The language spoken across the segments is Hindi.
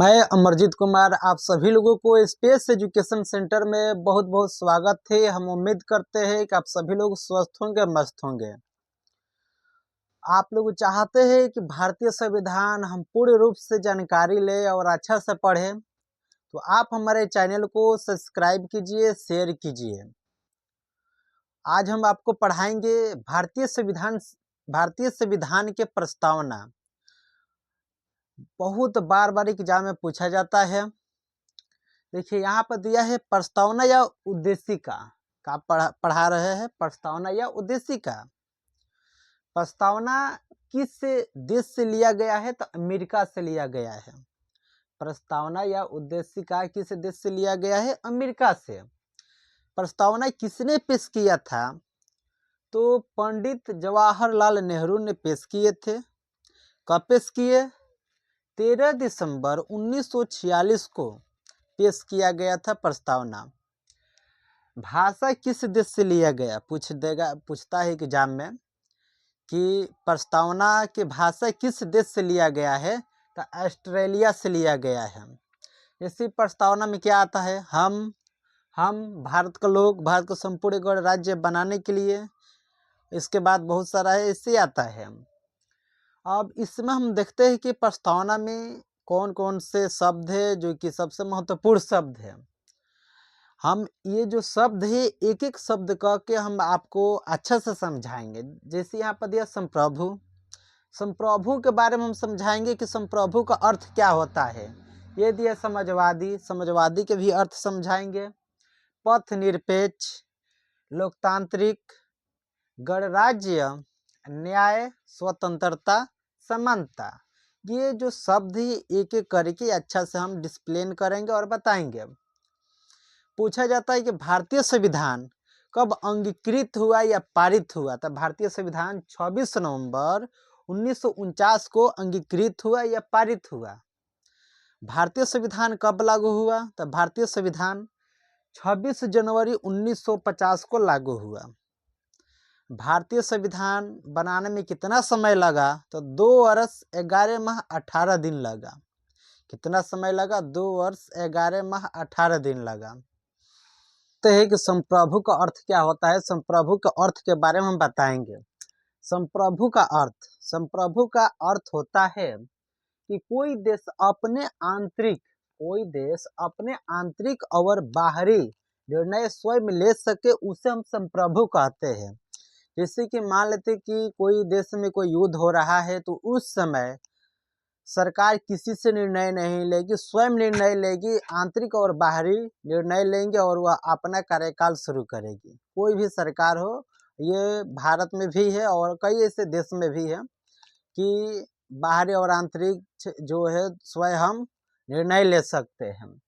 मैं अमरजीत कुमार आप सभी लोगों को स्पेस एजुकेशन सेंटर में बहुत बहुत स्वागत है। हम उम्मीद करते हैं कि आप सभी लोग स्वस्थ होंगे, मस्त होंगे। आप लोग चाहते हैं कि भारतीय संविधान हम पूर्ण रूप से जानकारी ले और अच्छा से पढ़ें, तो आप हमारे चैनल को सब्सक्राइब कीजिए, शेयर कीजिए। आज हम आपको पढ़ाएंगे भारतीय संविधान के प्रस्तावना। बहुत बार एग्जाम में पूछा जाता है। देखिए यहाँ पर दिया है प्रस्तावना या उद्देशिका का पढ़ा रहे हैं। प्रस्तावना या उद्देशिका। प्रस्तावना किस देश से लिया गया है? तो अमेरिका से लिया गया है। प्रस्तावना या उद्देशिका किस देश से लिया गया है? अमेरिका से। प्रस्तावना किसने पेश किया था? तो पंडित जवाहरलाल नेहरू ने पेश किए थे। कब पेश किए? 13 दिसंबर 1946 को पेश किया गया था प्रस्तावना। भाषा किस देश से लिया गया? पूछता है एग्जाम में कि प्रस्तावना की भाषा किस देश से लिया गया है? तो ऑस्ट्रेलिया से लिया गया है। इसी प्रस्तावना में क्या आता है? हम भारत के लोग भारत को संपूर्ण गणराज्य बनाने के लिए। इसके बाद बहुत सारा है, इससे आता है। अब इसमें हम देखते हैं कि प्रस्तावना में कौन कौन से शब्द है जो कि सबसे महत्वपूर्ण शब्द है। हम ये जो शब्द है एक एक शब्द कह के हम आपको अच्छा से समझाएंगे। जैसे यहाँ पर दिया संप्रभु। संप्रभु के बारे में हम समझाएंगे कि संप्रभु का अर्थ क्या होता है। ये दिया समाजवादी। समाजवादी के भी अर्थ समझाएंगे। पथ निरपेक्ष, लोकतांत्रिक, गणराज्य, न्याय, स्वतंत्रता, समानता। ये जो शब्द ही एक एक करके अच्छा से हम डिस्प्लेन करेंगे और बताएंगे। पूछा जाता है कि भारतीय संविधान कब अंगीकृत हुआ या पारित हुआ? तो भारतीय संविधान 26 नवंबर 1949 को अंगीकृत हुआ या पारित हुआ। भारतीय संविधान कब लागू हुआ? तो भारतीय संविधान 26 जनवरी 1950 को लागू हुआ। भारतीय संविधान बनाने में कितना समय लगा? तो 2 वर्ष 11 माह 18 दिन लगा। कितना समय लगा? 2 वर्ष 11 माह 18 दिन लगा। तो है कि संप्रभु का अर्थ क्या होता है। संप्रभु के अर्थ के बारे में हम बताएंगे। संप्रभु का अर्थ होता है कि कोई देश अपने आंतरिक और बाहरी निर्णय स्वयं ले सके, उसे हम संप्रभु कहते हैं। जैसे कि मान लेते कि कोई देश में कोई युद्ध हो रहा है, तो उस समय सरकार किसी से निर्णय नहीं लेगी, स्वयं निर्णय लेगी। आंतरिक और बाहरी निर्णय लेंगे और वह अपना कार्यकाल शुरू करेगी। कोई भी सरकार हो, ये भारत में भी है और कई ऐसे देश में भी है कि बाहरी और आंतरिक जो है स्वयं हम निर्णय ले सकते हैं।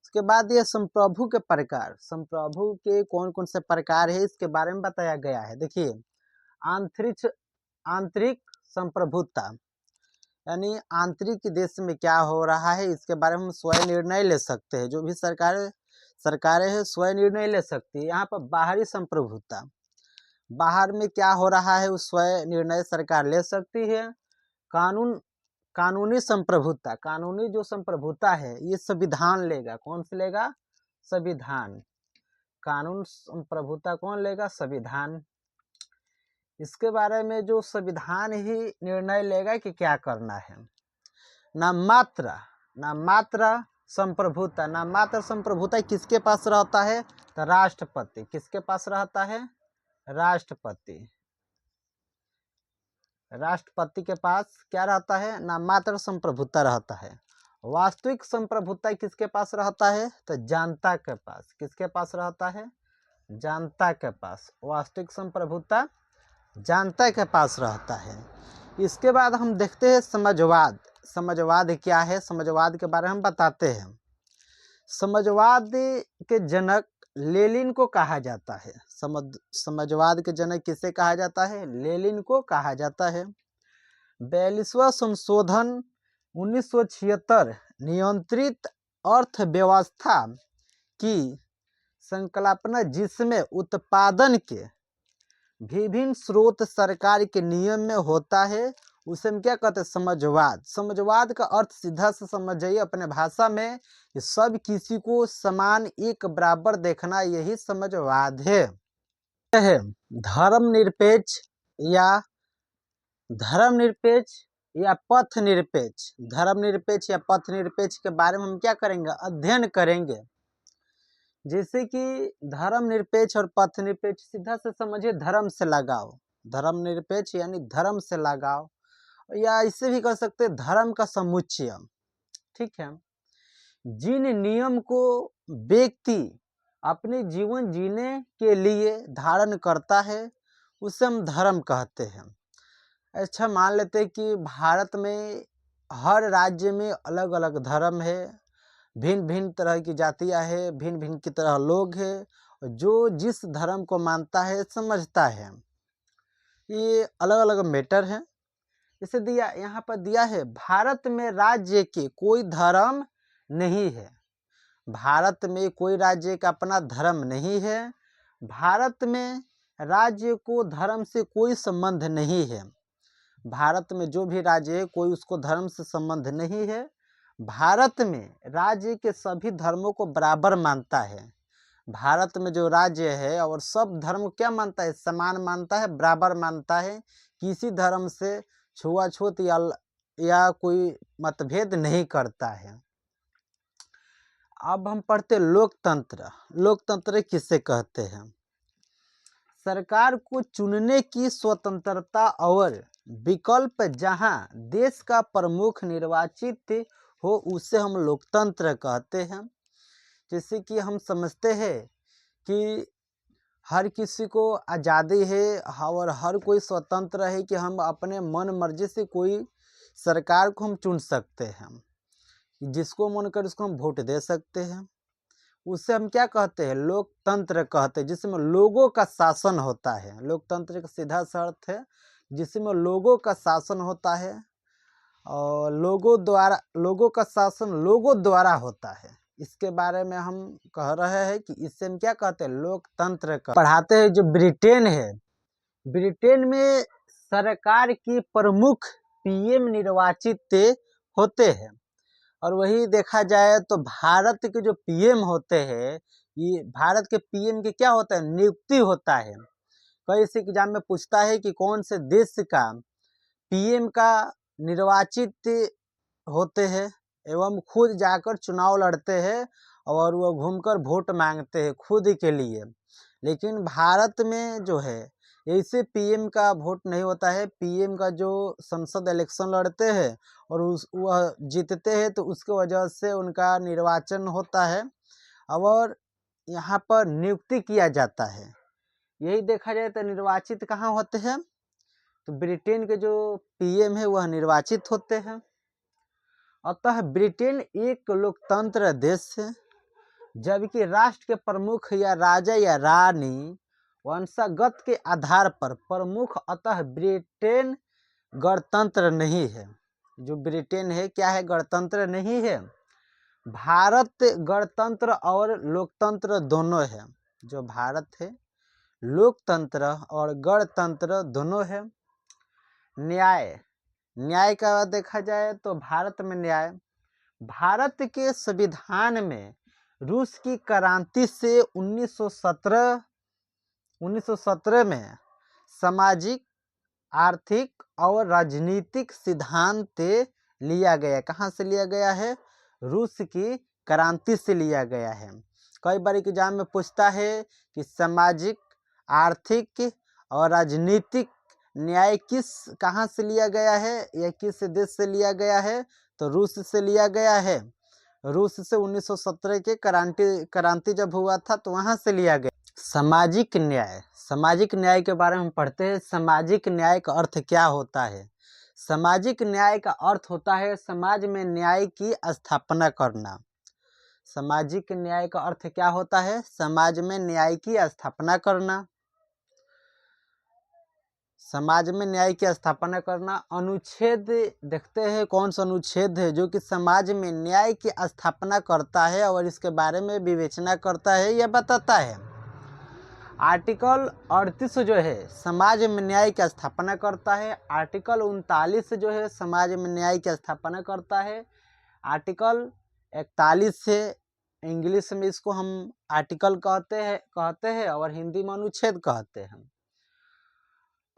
उसके बाद ये संप्रभु के प्रकार। संप्रभु के कौन कौन से प्रकार है इसके बारे में बताया गया है। देखिए, आंतरिक संप्रभुता, यानी आंतरिक देश में क्या हो रहा है इसके बारे में हम स्वयं निर्णय ले सकते हैं। जो भी सरकारें हैं स्वयं निर्णय ले सकती है। यहाँ पर बाहरी संप्रभुता, बाहर में क्या हो रहा है उस स्वयं निर्णय सरकार ले सकती है। कानूनी संप्रभुता, कानूनी जो संप्रभुता है ये संविधान लेगा। कौन से लेगा? संविधान। कानून संप्रभुता कौन लेगा? संविधान। इसके बारे में जो संविधान ही निर्णय लेगा कि क्या करना है। नाममात्र संप्रभुता किसके पास रहता है? तो राष्ट्रपति। किसके पास रहता है? राष्ट्रपति के पास क्या रहता है? नाममात्र संप्रभुता रहता है। वास्तविक संप्रभुता किसके पास रहता है? तो जनता के पास। किसके पास रहता है? जनता के पास। वास्तविक संप्रभुता जनता के पास रहता है। इसके बाद हम देखते हैं समाजवाद। समाजवाद क्या है? समाजवाद के बारे में हम बताते हैं। समाजवाद के जनक लेनिन को कहा जाता है। समाजवाद के जनक किसे कहा जाता है? लेनिन को कहा जाता है। 42वां संशोधन 1976 नियंत्रित अर्थव्यवस्था की संकल्पना, जिसमें उत्पादन के विभिन्न स्रोत सरकार के नियम में होता है, उसे हम क्या कहते हैं, समझवाद। समझवाद का अर्थ सीधा से समझ जाइए अपने भाषा में कि सब किसी को समान एक बराबर देखना, यही समझवाद है। धर्मनिरपेक्ष या धर्मनिरपेक्ष या पथ निरपेक्ष। धर्मनिरपेक्ष या पथ निरपेक्ष के बारे में हम क्या करेंगे, अध्ययन करेंगे। जैसे कि धर्मनिरपेक्ष और पथ निरपेक्ष, सीधा से समझिए धर्म से लगाव। धर्मनिरपेक्ष यानी धर्म से लगाव, या इसे भी कह सकते हैं धर्म का समुच्चय। ठीक है, जिन नियम को व्यक्ति अपने जीवन जीने के लिए धारण करता है उसे हम धर्म कहते हैं। अच्छा, मान लेते हैं कि भारत में हर राज्य में अलग अलग धर्म है, भिन्न भिन्न तरह की जातियां हैं, भिन्न भिन्न की तरह लोग हैं, जो जिस धर्म को मानता है समझता है, ये अलग अलग मैटर है। इसे दिया यहाँ पर दिया है, भारत में राज्य के कोई धर्म नहीं है। भारत में कोई राज्य का अपना धर्म नहीं है। भारत में राज्य को धर्म से कोई संबंध नहीं है। भारत में जो भी राज्य है कोई उसको धर्म से संबंध नहीं है। भारत में राज्य के सभी धर्मों को बराबर मानता है। भारत में जो राज्य है और सब धर्म को क्या मानता है, समान मानता है, बराबर मानता है, किसी धर्म से छुआछूत या कोई मतभेद नहीं करता है। अब हम पढ़ते लोकतंत्र। लोकतंत्र किसे कहते हैं? सरकार को चुनने की स्वतंत्रता और विकल्प जहां देश का प्रमुख निर्वाचित हो उसे हम लोकतंत्र कहते हैं। जैसे कि हम समझते हैं कि हर किसी को आज़ादी है और हर कोई स्वतंत्र है कि हम अपने मन मर्जी से कोई सरकार को हम चुन सकते हैं, जिसको मन कर उसको हम वोट दे सकते हैं। उसे हम क्या कहते हैं, लोकतंत्र कहते हैं, जिसमें लोगों का शासन होता है। लोकतंत्र का सीधा सा अर्थ है जिसमें लोगों का शासन होता है और लोगों का शासन लोगों द्वारा होता है। इसके बारे में हम कह रहे हैं कि इससे हम क्या कहते हैं, लोकतंत्र का पढ़ाते हैं। जो ब्रिटेन है, ब्रिटेन में सरकार की प्रमुख पीएम निर्वाचित होते हैं। और वही देखा जाए तो भारत के जो पीएम होते हैं, ये भारत के पीएम के क्या होता है, नियुक्ति होता है। कई से एग्जाम में पूछता है कि कौन से देश का पीएम का निर्वाचित होते हैं एवं खुद जाकर चुनाव लड़ते हैं और वो घूमकर वोट मांगते हैं खुद के लिए। लेकिन भारत में जो है ऐसे पीएम का वोट नहीं होता है। पीएम का जो संसद इलेक्शन लड़ते हैं और वह जीतते हैं तो उसके वजह से उनका निर्वाचन होता है और यहाँ पर नियुक्ति किया जाता है। यही देखा जाए तो निर्वाचित कहाँ होते हैं, तो ब्रिटेन के जो पीएम है वह निर्वाचित होते हैं। अतः ब्रिटेन एक लोकतंत्र देश है, जबकि राष्ट्र के प्रमुख या राजा या रानी वंशागत के आधार पर प्रमुख। अतः ब्रिटेन गणतंत्र नहीं है। जो ब्रिटेन है क्या है, गणतंत्र नहीं है। भारत गणतंत्र और लोकतंत्र दोनों है। जो भारत है लोकतंत्र और गणतंत्र दोनों है। न्याय का देखा जाए तो भारत में न्याय, भारत के संविधान में रूस की क्रांति से 1917 में सामाजिक, आर्थिक और राजनीतिक सिद्धांत लिया गया। कहाँ से लिया गया है, रूस की क्रांति से लिया गया है। कई बार एग्जाम में पूछता है कि सामाजिक, आर्थिक और राजनीतिक न्याय कहाँ से लिया गया है या किस देश से लिया गया है, तो रूस से लिया गया है। रूस से 1917 के क्रांति जब हुआ था तो वहाँ से लिया गया। सामाजिक न्याय के बारे में हम पढ़ते हैं। सामाजिक न्याय का अर्थ क्या होता है? सामाजिक न्याय का अर्थ होता है समाज में न्याय की स्थापना करना। सामाजिक न्याय का अर्थ क्या होता है, समाज में न्याय की स्थापना करना। समाज में न्याय की स्थापना करना। अनुच्छेद देखते हैं कौन सा अनुच्छेद है जो कि समाज में न्याय की स्थापना करता है और इसके बारे में विवेचना करता है या बताता है। आर्टिकल 38 जो है समाज में न्याय की स्थापना करता है। आर्टिकल 39 जो है समाज में न्याय की स्थापना करता है। आर्टिकल 41 से इंग्लिश में इसको हम आर्टिकल कहते हैं और हिंदी में अनुच्छेद कहते हैं।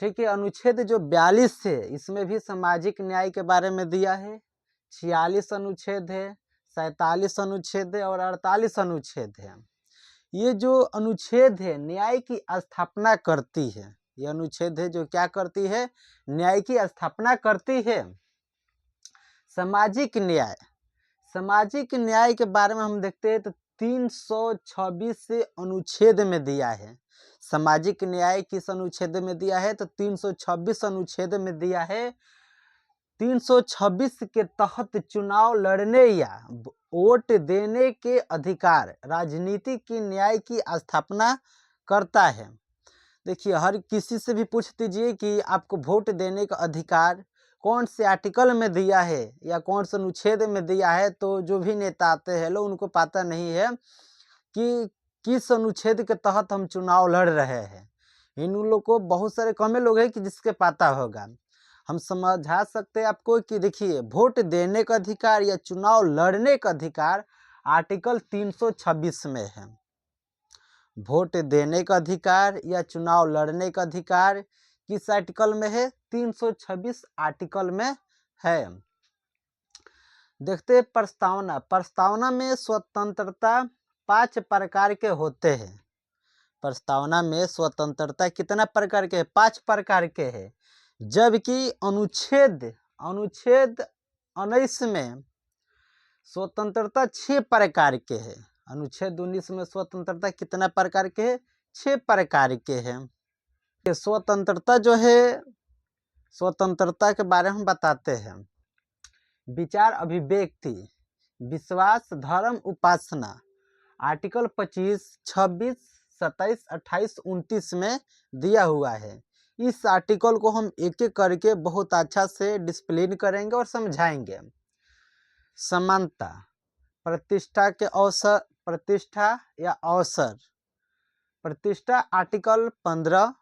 ठीक है। अनुच्छेद जो 42 है इसमें भी सामाजिक न्याय के बारे में दिया है। 46 अनुच्छेद है, 47 अनुच्छेद है और 48 अनुच्छेद है। ये जो अनुच्छेद है न्याय की स्थापना करती है। ये अनुच्छेद है जो क्या करती है, न्याय की स्थापना करती है। सामाजिक न्याय, सामाजिक न्याय के बारे में हम देखते हैं तो 326 से अनुच्छेद में दिया है। सामाजिक न्याय किस अनुच्छेद में दिया है तो 326 अनुच्छेद में दिया है। 326 के तहत चुनाव लड़ने या वोट देने के अधिकार राजनीति की न्याय की स्थापना करता है। देखिए, हर किसी से भी पूछ दीजिए कि आपको वोट देने का अधिकार कौन से आर्टिकल में दिया है या कौन से अनुच्छेद में दिया है, तो जो भी नेता आते हैं लोग उनको पता नहीं है कि किस अनुच्छेद के तहत हम चुनाव लड़ रहे हैं। इन लोग को बहुत सारे कम लोग हैं कि जिसके पता होगा। हम समझा सकते हैं आपको कि देखिए, वोट देने का अधिकार या चुनाव लड़ने का अधिकार आर्टिकल 326 में है। वोट देने का अधिकार या चुनाव लड़ने का अधिकार किस आर्टिकल में है, 326 आर्टिकल में है। देखते हैं प्रस्तावना। प्रस्तावना में स्वतंत्रता 5 प्रकार के होते हैं। प्रस्तावना में स्वतंत्रता कितना प्रकार के है, 5 प्रकार के है। जबकि अनुच्छेद 19 में स्वतंत्रता 6 प्रकार के है। अनुच्छेद 19 में स्वतंत्रता कितना प्रकार के है, 6 प्रकार के हैं। स्वतंत्रता जो है, स्वतंत्रता के बारे में बताते हैं। विचार अभिव्यक्ति, विश्वास, धर्म, उपासना आर्टिकल 25, 26, 27, 28, 29 में दिया हुआ है। इस आर्टिकल को हम एक एक करके बहुत अच्छा से डिस्प्लेन करेंगे और समझाएंगे। समानता, प्रतिष्ठा के अवसर, प्रतिष्ठा या अवसर, प्रतिष्ठा आर्टिकल 15,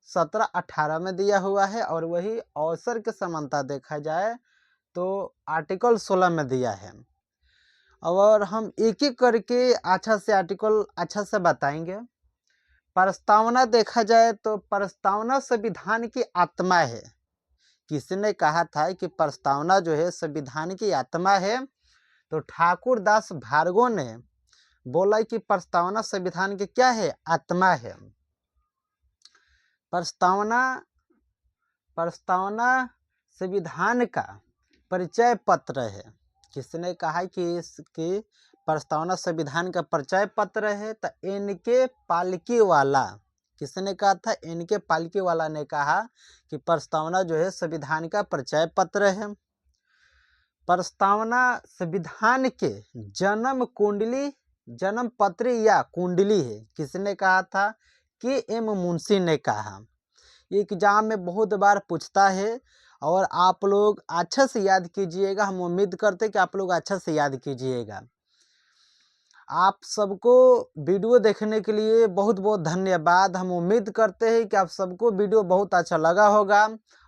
17, 18 में दिया हुआ है और वही अवसर के समानता देखा जाए तो आर्टिकल 16 में दिया है। और हम एक एक करके अच्छा से आर्टिकल अच्छा से बताएंगे। प्रस्तावना देखा जाए तो प्रस्तावना संविधान की आत्मा है। किसी ने कहा था कि प्रस्तावना जो है संविधान की आत्मा है, तो ठाकुर दास भार्गव ने बोला कि प्रस्तावना संविधान की क्या है, आत्मा है। प्रस्तावना संविधान का परिचय पत्र है। किसने कहा कि इसकी प्रस्तावना संविधान का परिचय पत्र है, तो एन.के. पालकीवाला, किसने कहा था, एन.के. पालकीवाला ने कहा कि प्रस्तावना जो है संविधान का परिचय पत्र है। प्रस्तावना संविधान के जन्म कुंडली, जन्म पत्र या कुंडली है। किसने कहा था, के.एम. मुंशी ने कहा। ये एग्जाम में बहुत बार पूछता है और आप लोग अच्छा से याद कीजिएगा। हम उम्मीद करते हैं कि आप लोग अच्छा से याद कीजिएगा। आप सबको वीडियो देखने के लिए बहुत बहुत धन्यवाद। हम उम्मीद करते हैं कि आप सबको वीडियो बहुत अच्छा लगा होगा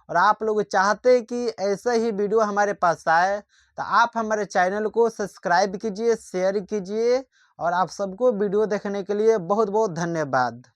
और आप लोग चाहते हैं कि ऐसा ही वीडियो हमारे पास आए, तो आप हमारे चैनल को सब्सक्राइब कीजिए, शेयर कीजिए और आप सबको वीडियो देखने के लिए बहुत बहुत धन्यवाद।